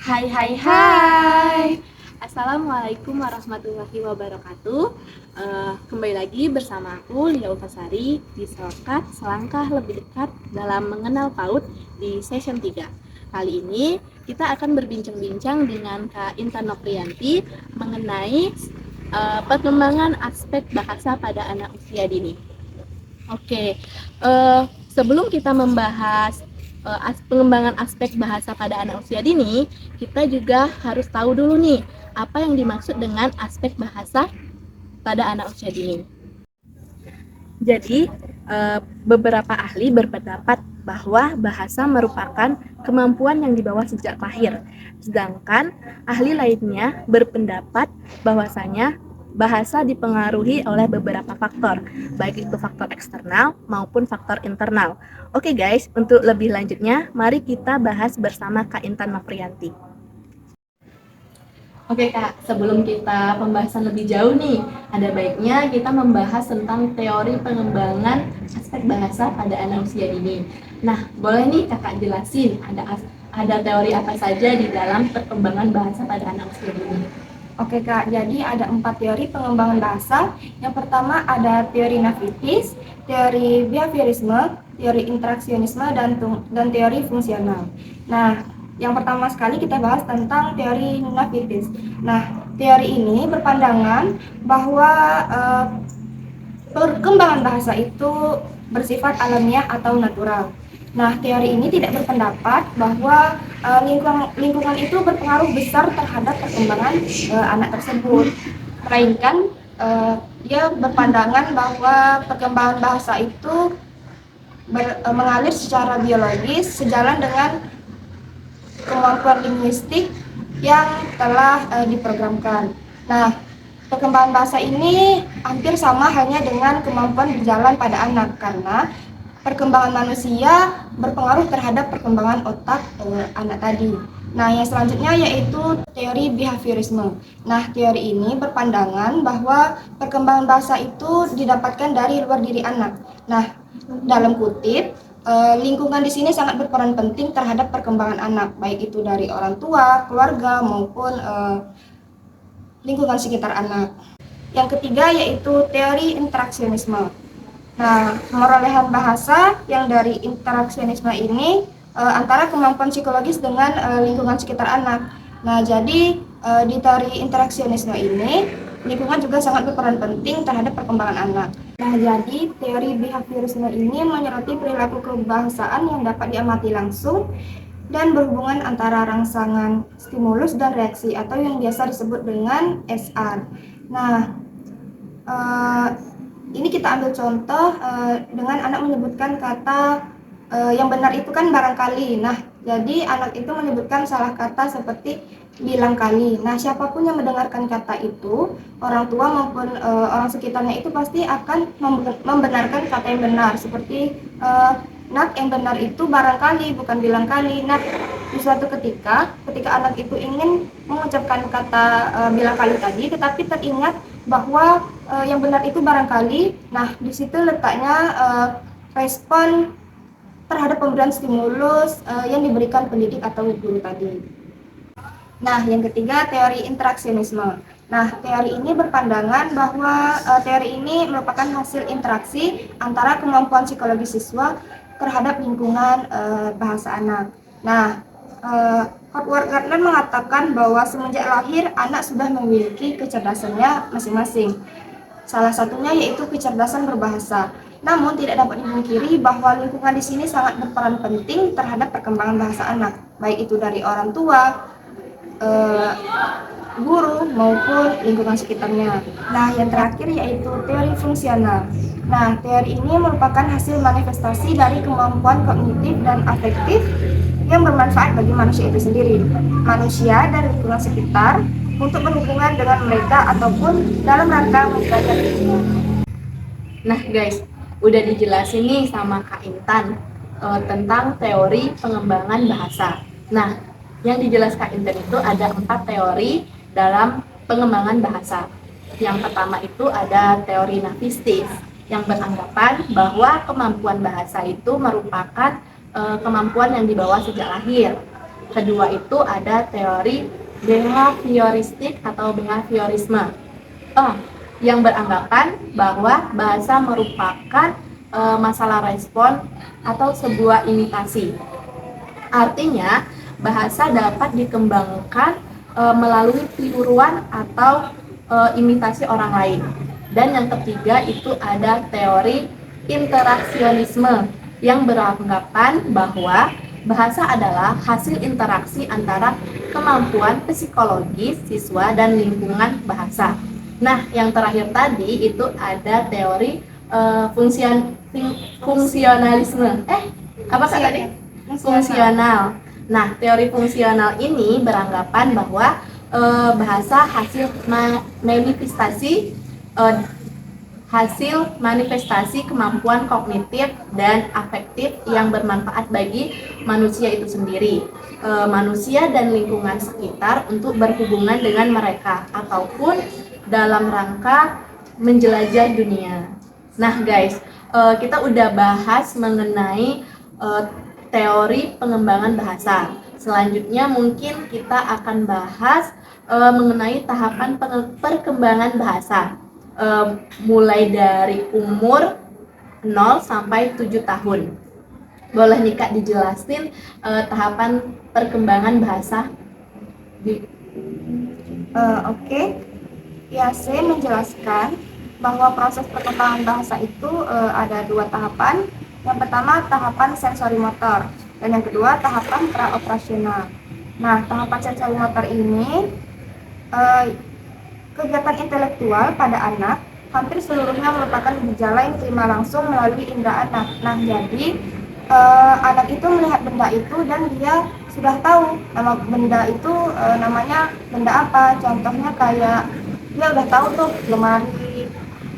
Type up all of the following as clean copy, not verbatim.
Hai hai hai. Assalamualaikum warahmatullahi wabarakatuh. Kembali lagi bersama aku Lia Ulfasari di Selokat Selangkah Lebih Dekat dalam Mengenal PAUD di session 3. Kali ini kita akan berbincang-bincang dengan Kak Intan Nofrianti mengenai perkembangan aspek bahasa pada anak usia dini. Oke, sebelum kita membahas pengembangan aspek bahasa pada anak usia dini, kita juga harus tahu dulu nih, apa yang dimaksud dengan aspek bahasa pada anak usia dini. Jadi, beberapa ahli berpendapat bahwa bahasa merupakan kemampuan yang dibawa sejak lahir. Sedangkan ahli lainnya berpendapat bahwasanya bahasa dipengaruhi oleh beberapa faktor, baik itu faktor eksternal maupun faktor internal. Oke guys, untuk lebih lanjutnya, mari kita bahas bersama Kak Intan Nofrianti. Oke Kak, sebelum kita pembahasan lebih jauh nih, ada baiknya kita membahas tentang teori pengembangan aspek bahasa pada anak usia dini. Nah, boleh nih Kakak jelasin ada teori apa saja di dalam perkembangan bahasa pada anak usia dini? Oke Kak, jadi ada 4 teori pengembangan bahasa. Yang pertama ada teori Navitis, teori behaviorisme, teori interaksionisme, dan teori fungsional. Nah, yang pertama sekali kita bahas tentang teori Navitis. Nah, teori ini berpandangan bahwa perkembangan bahasa itu bersifat alamiah atau natural. Nah, teori ini tidak berpendapat bahwa lingkungan itu berpengaruh besar terhadap perkembangan anak tersebut, melainkan dia berpandangan bahwa perkembangan bahasa itu mengalir secara biologis sejalan dengan kemampuan linguistik yang telah diprogramkan. Nah, perkembangan bahasa ini hampir sama hanya dengan kemampuan berjalan pada anak, karena perkembangan manusia berpengaruh terhadap perkembangan otak anak tadi. Nah, yang selanjutnya yaitu teori behaviorisme. Nah, teori ini berpandangan bahwa perkembangan bahasa itu didapatkan dari luar diri anak. Nah, dalam kutip, lingkungan di sini sangat berperan penting terhadap perkembangan anak, baik itu dari orang tua, keluarga, maupun lingkungan sekitar anak. Yang ketiga yaitu teori interaksionisme. Nah, perolehan bahasa yang dari interaksionisme ini antara kemampuan psikologis dengan lingkungan sekitar anak. Nah, jadi di teori interaksionisme ini lingkungan juga sangat berperan penting terhadap perkembangan anak. Nah, jadi teori behaviorisme ini menyoroti perilaku kebahasaan yang dapat diamati langsung dan berhubungan antara rangsangan stimulus dan reaksi atau yang biasa disebut dengan SR. Nah, ini kita ambil contoh dengan anak menyebutkan kata yang benar itu kan barangkali. Nah, jadi anak itu menyebutkan salah kata seperti bilang kali. Nah, siapapun yang mendengarkan kata itu, orang tua maupun orang sekitarnya itu pasti akan membenarkan kata yang benar. Seperti nak, yang benar itu barangkali, bukan bilang kali. Nah, di suatu ketika anak itu ingin mengucapkan kata bilang kali tadi, tetapi teringat bahwa yang benar itu barangkali. Nah, di situ letaknya respon terhadap pemberian stimulus yang diberikan pendidik atau guru tadi. Nah, yang ketiga teori interaksionisme. Nah, teori ini berpandangan bahwa teori ini merupakan hasil interaksi antara kemampuan psikologi siswa terhadap lingkungan bahasa anak. Nah, Howard Gardner mengatakan bahwa semenjak lahir anak sudah memiliki kecerdasannya masing-masing. Salah satunya yaitu kecerdasan berbahasa. Namun tidak dapat dipungkiri bahwa lingkungan di sini sangat berperan penting terhadap perkembangan bahasa anak, baik itu dari orang tua, guru maupun lingkungan sekitarnya. Nah, yang terakhir yaitu teori fungsional. Nah, teori ini merupakan hasil manifestasi dari kemampuan kognitif dan afektif yang bermanfaat bagi manusia itu sendiri, manusia dan lingkungan sekitar untuk berhubungan dengan mereka ataupun dalam rangka menjaga lingkungan. Nah guys, udah dijelasin nih sama Kak Intan tentang teori pengembangan bahasa. Nah, yang dijelaskan Kak Intan itu ada 4 teori dalam pengembangan bahasa. Yang pertama itu ada teori navistis, yang beranggapan bahwa kemampuan bahasa itu merupakan kemampuan yang dibawa sejak lahir. kedua itu ada teori behavioristik atau behaviorisme, yang beranggapan bahwa bahasa merupakan masalah respon atau sebuah imitasi. Artinya, bahasa dapat dikembangkan melalui tiruan atau imitasi orang lain. Dan yang ketiga itu ada teori interaksionisme yang beranggapan bahwa bahasa adalah hasil interaksi antara kemampuan psikologis siswa dan lingkungan bahasa. Nah, yang terakhir tadi itu ada teori fungsionalisme. Apa kata tadi? Fungsional. Nah, teori fungsional ini beranggapan bahwa bahasa hasil manifestasi kemampuan kognitif dan afektif yang bermanfaat bagi manusia itu sendiri, manusia dan lingkungan sekitar untuk berhubungan dengan mereka ataupun dalam rangka menjelajah dunia. Nah guys, kita udah bahas mengenai teori pengembangan bahasa. Selanjutnya mungkin kita akan bahas mengenai tahapan perkembangan bahasa, mulai dari umur 0 sampai 7 tahun. Boleh nih Kak dijelasin tahapan perkembangan bahasa? Oke. Ya, saya menjelaskan bahwa proses perkembangan bahasa itu ada dua tahapan. Yang pertama tahapan sensori motor dan yang kedua tahapan praoperasional. Nah, tahapan sensori motor ini kegiatan intelektual pada anak hampir seluruhnya merupakan gejala yang diterima langsung melalui indera anak. Nah, jadi anak itu melihat benda itu dan dia sudah tahu nama benda itu namanya benda apa. Contohnya kayak dia udah tahu tuh lemari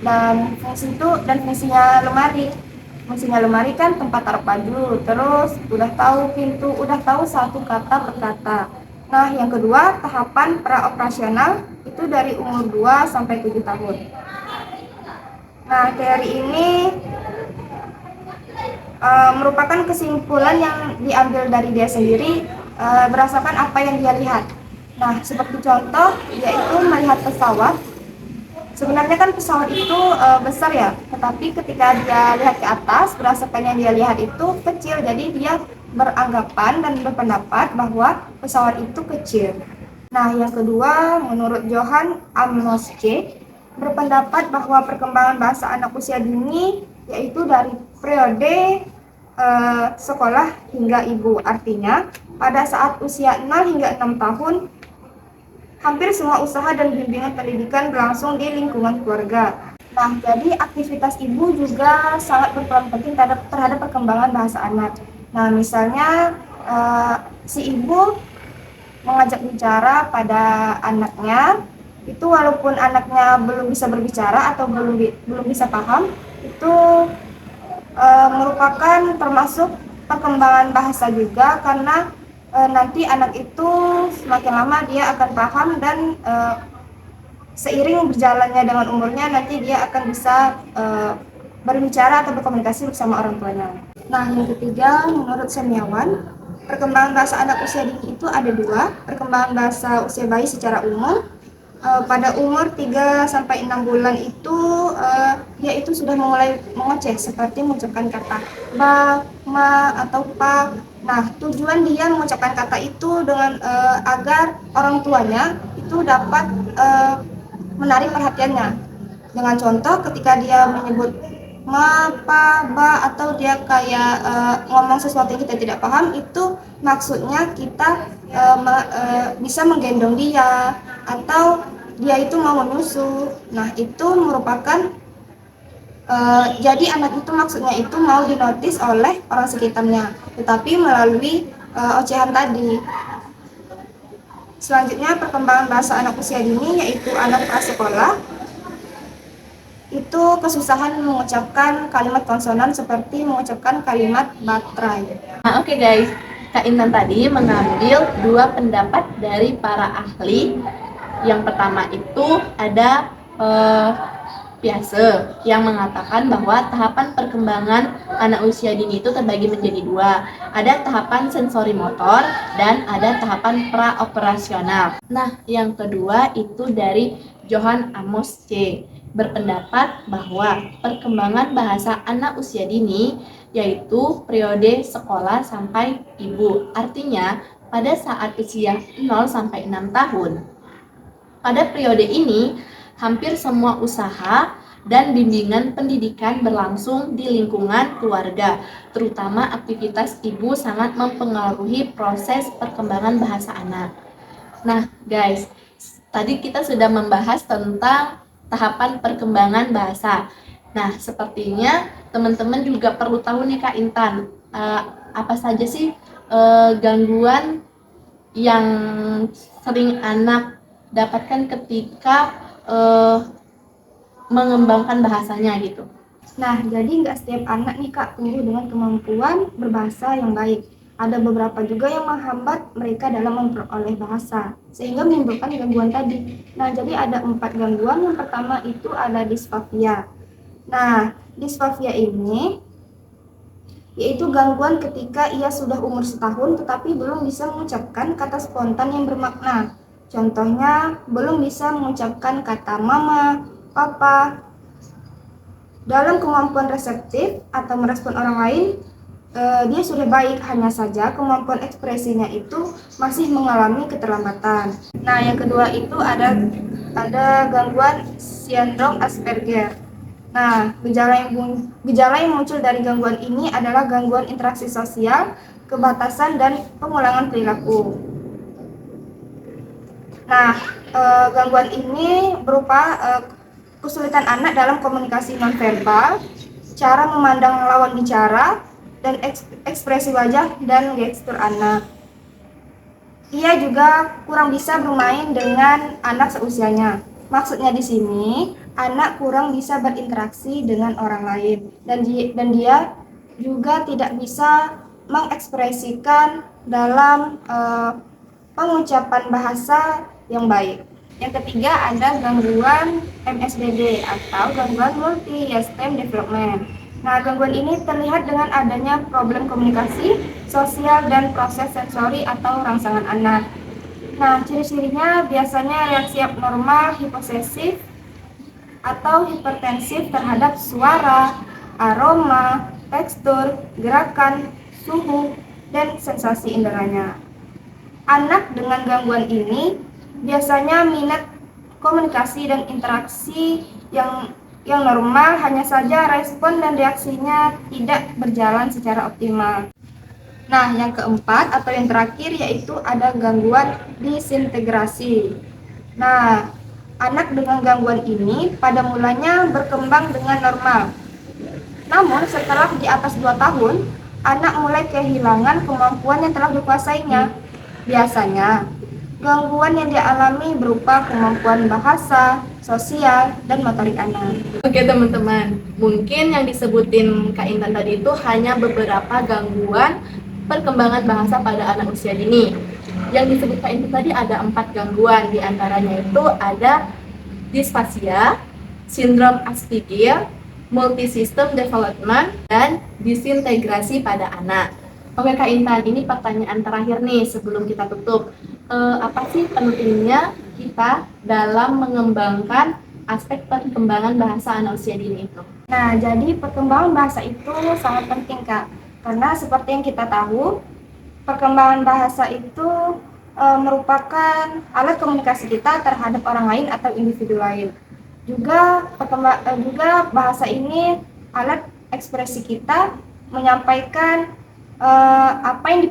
dan fungsinya lemari. Fungsinya lemari kan tempat taruh baju, terus udah tahu pintu, udah tahu satu kata per kata. Nah, yang kedua tahapan praoperasional itu dari umur 2 sampai 7 tahun. Nah, teori ini merupakan kesimpulan yang diambil dari dia sendiri berdasarkan apa yang dia lihat. Nah, seperti contoh, yaitu melihat pesawat. Sebenarnya kan pesawat itu besar ya, tetapi ketika dia lihat ke atas, berdasarkan yang dia lihat itu kecil, jadi dia beranggapan dan berpendapat bahwa pesawat itu kecil. Nah, yang kedua, menurut Johann Amos J. berpendapat bahwa perkembangan bahasa anak usia dini yaitu dari periode sekolah hingga ibu. Artinya, pada saat usia 0 hingga 6 tahun, hampir semua usaha dan bimbingan pendidikan berlangsung di lingkungan keluarga. Nah, jadi aktivitas ibu juga sangat berperan penting terhadap perkembangan bahasa anak. Nah, misalnya si ibu mengajak bicara pada anaknya, itu walaupun anaknya belum bisa berbicara atau belum bisa paham, itu merupakan termasuk perkembangan bahasa juga, karena nanti anak itu semakin lama dia akan paham dan seiring berjalannya dengan umurnya nanti dia akan bisa berbicara atau berkomunikasi bersama orang tuanya. Nah, yang ketiga, menurut Semiawan, perkembangan bahasa anak usia dini itu ada dua. Perkembangan bahasa usia bayi secara umum, pada umur 3 sampai 6 bulan itu dia itu sudah mulai mengoceh, seperti mengucapkan kata ba, ma, atau pa. Nah, tujuan dia mengucapkan kata itu dengan agar orang tuanya itu dapat menarik perhatiannya. Dengan contoh ketika dia menyebut ma, pa, ba, atau dia kayak ngomong sesuatu yang kita tidak paham, itu maksudnya kita bisa menggendong dia atau dia itu mau menyusu. Nah, itu merupakan jadi anak itu maksudnya itu mau dinotis oleh orang sekitarnya, tetapi melalui ocehan tadi. Selanjutnya, perkembangan bahasa anak usia dini yaitu anak prasekolah. Itu kesusahan mengucapkan kalimat konsonan seperti mengucapkan kalimat baterai. Nah, oke guys, Kak Intan tadi mengambil dua pendapat dari para ahli. Yang pertama itu ada Piase yang mengatakan bahwa tahapan perkembangan anak usia dini itu terbagi menjadi dua. Ada tahapan sensori motor dan ada tahapan praoperasional. Nah, yang kedua itu dari Johann Amos C. berpendapat bahwa perkembangan bahasa anak usia dini yaitu periode sekolah sampai ibu. Artinya, pada saat usia 0 sampai 6 tahun. Pada periode ini, hampir semua usaha dan bimbingan pendidikan berlangsung di lingkungan keluarga, terutama aktivitas ibu sangat mempengaruhi proses perkembangan bahasa anak. Nah, guys, tadi kita sudah membahas tentang tahapan perkembangan bahasa. Nah, sepertinya teman-teman juga perlu tahu nih Kak Intan, apa saja sih gangguan yang sering anak dapatkan ketika mengembangkan bahasanya gitu. Nah, jadi nggak setiap anak nih Kak tumbuh dengan kemampuan berbahasa yang baik. Ada beberapa juga yang menghambat mereka dalam memperoleh bahasa, sehingga menimbulkan gangguan tadi. Nah, jadi ada 4 gangguan. Yang pertama itu ada disfavia. Nah, disfavia ini yaitu gangguan ketika ia sudah umur setahun tetapi belum bisa mengucapkan kata spontan yang bermakna. Contohnya, belum bisa mengucapkan kata mama, papa. Dalam kemampuan reseptif atau merespon orang lain, dia sudah baik, hanya saja kemampuan ekspresinya itu masih mengalami keterlambatan. Nah, yang kedua itu ada gangguan sindrom Asperger. Nah, gejala yang muncul dari gangguan ini adalah gangguan interaksi sosial, kebatasan, dan pengulangan perilaku. Nah, gangguan ini berupa kesulitan anak dalam komunikasi nonverbal, cara memandang lawan bicara, dan ekspresi wajah dan gestur anak. Ia juga kurang bisa bermain dengan anak seusianya. Maksudnya di sini, anak kurang bisa berinteraksi dengan orang lain dan dia juga tidak bisa mengekspresikan dalam pengucapan bahasa yang baik. Yang ketiga ada gangguan MSDD atau gangguan multi-system development. Nah, gangguan ini terlihat dengan adanya problem komunikasi, sosial, dan proses sensori atau rangsangan anak. Nah, ciri-cirinya biasanya reaksi abnormal, hiposesif, atau hipertensif terhadap suara, aroma, tekstur, gerakan, suhu, dan sensasi inderanya. Anak dengan gangguan ini biasanya minat komunikasi dan interaksi yang normal, hanya saja respon dan reaksinya tidak berjalan secara optimal. Nah, yang keempat atau yang terakhir yaitu ada gangguan disintegrasi. Nah, anak dengan gangguan ini pada mulanya berkembang dengan normal. Namun setelah di atas 2 tahun, anak mulai kehilangan kemampuan yang telah dikuasainya. Biasanya, gangguan yang dialami berupa kemampuan bahasa, sosial, dan motorik anak. Oke teman-teman, mungkin yang disebutin Kak Intan tadi itu hanya beberapa gangguan perkembangan bahasa pada anak usia dini. Yang disebut Kak Intan tadi ada 4 gangguan, diantaranya itu ada disfasia, sindrom Asperger, multisystem development, dan disintegrasi pada anak. Oke Kak Intan, ini pertanyaan terakhir nih sebelum kita tutup. Apa sih pentingnya kita dalam mengembangkan aspek perkembangan bahasa anak usia dini itu? Nah, jadi perkembangan bahasa itu sangat penting Kak, karena seperti yang kita tahu, perkembangan bahasa itu merupakan alat komunikasi kita terhadap orang lain atau individu lain. Juga bahasa ini alat ekspresi kita menyampaikan apa yang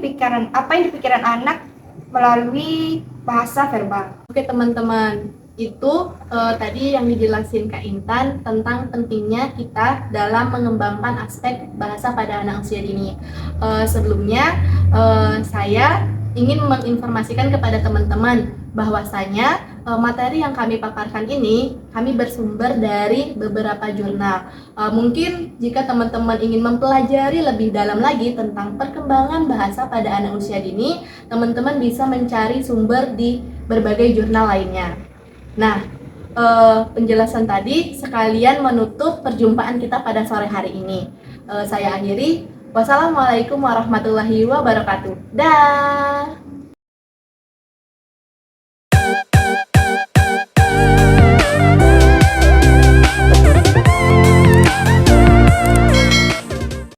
dipikiran anak melalui bahasa verbal. Oke teman-teman, itu tadi yang dijelasin Kak Intan tentang pentingnya kita dalam mengembangkan aspek bahasa pada anak usia dini. Sebelumnya saya ingin menginformasikan kepada teman-teman bahwasanya materi yang kami paparkan ini kami bersumber dari beberapa jurnal. Mungkin jika teman-teman ingin mempelajari lebih dalam lagi tentang perkembangan bahasa pada anak usia dini, teman-teman bisa mencari sumber di berbagai jurnal lainnya. Nah, penjelasan tadi sekalian menutup perjumpaan kita pada sore hari ini. Saya akhiri. Wassalamualaikum warahmatullahi wabarakatuh. Dah.